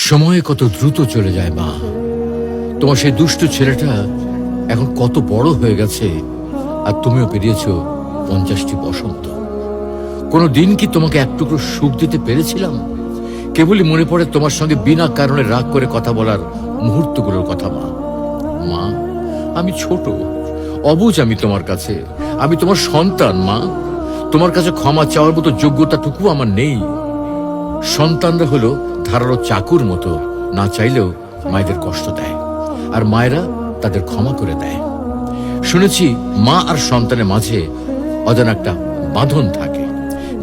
সময় কত দ্রুত চলে যায় মা। তোমার সেই দুষ্টু ছেলেটা এখন কত বড় হয়ে গেছে, আর তুমিও পেরিয়েছ 50টি বসন্ত। কোনো দিন কি তোমাকে এক টুকরো সুখ দিতে পেরেছিলাম? কেবলই মনে পড়ে তোমার সঙ্গে বিনা কারণে রাগ করে কথা বলার মুহূর্তগুলোর কথা। মা, মা, আমি ছোট, অবুঝ আমি তোমার কাছে। আমি তোমার সন্তান মা। তোমার কাছে ক্ষমা চাওয়ার মতো যোগ্যতাটুকু আমার নেই। সন্তানরা হলো ধারালো চাকুর মতো, না চাইলেও মায়েদের কষ্ট দেয়, আর মায়েরা তাদের ক্ষমা করে দেয়। শুনেছি মা আর সন্তানের মাঝে অজানা একটা বাঁধন থাকে,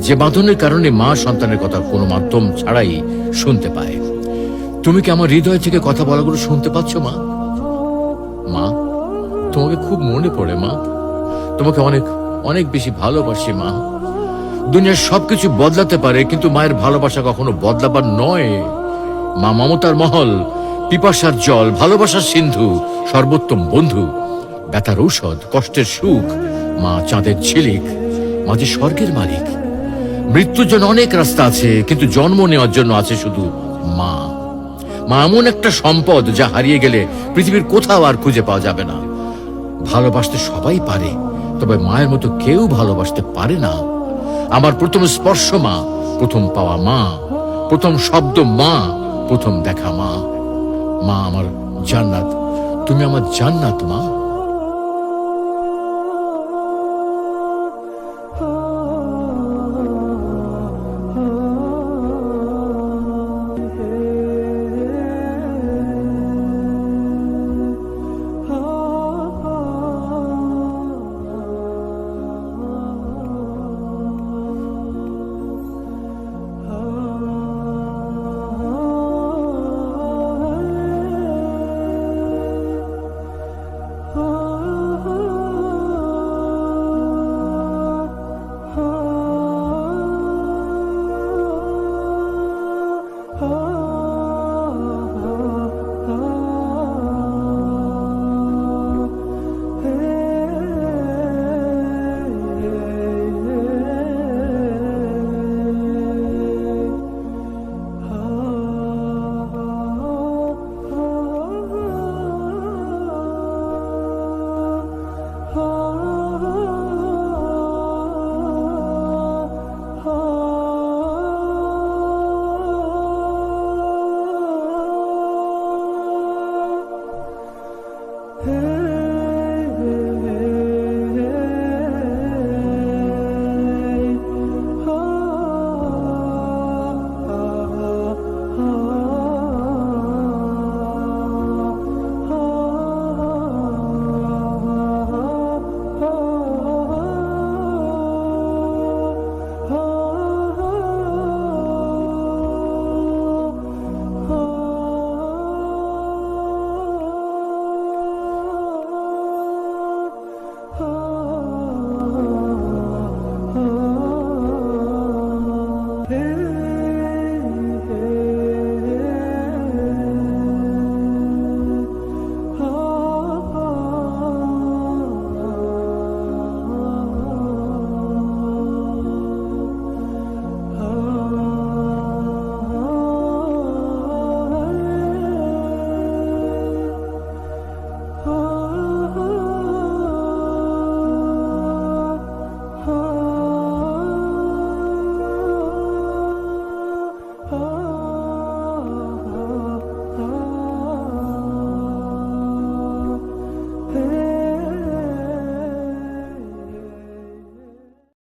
যে বাঁধনের কারণে মা সন্তানের কথা কোনো মাধ্যম ছাড়াই শুনতে পায়। তুমি কি আমার হৃদয় থেকে কথা বলাগুলো শুনতে পাচ্ছ মা? মা, তোমাকে খুব মনে পড়ে মা। তোমাকে অনেক অনেক বেশি ভালোবাসি মা। দুনিয়ার সবকিছু বদলাতে পারে, কিন্তু মায়ের ভালোবাসা কখনো বদলাবার নয়। মা মমতার মহল, পিপাসার জল, ভালোবাসার সিন্ধু, সর্বোত্তম বন্ধু, ব্যথার ঔষধ, কষ্টের সুখ। মা চাঁদের ঝিলিক, মা যে স্বর্গের মালিক। মৃত্যুর জন্য অনেক রাস্তা আছে, কিন্তু জন্ম নেওয়ার জন্য আছে শুধু মা। মা এমন একটা সম্পদ, যা হারিয়ে গেলে পৃথিবীর কোথাও আর খুঁজে পাওয়া যাবে না। ভালোবাসতে সবাই পারে, তবে মায়ের মতো কেউ ভালোবাসতে পারে না। আমার প্রথম স্পর্শ মা, প্রথম পাওয়া মা, প্রথম শব্দ মা, প্রথম দেখা মা। মা আমার জান্নাত, তুমি আমার জান্নাত মা। Oh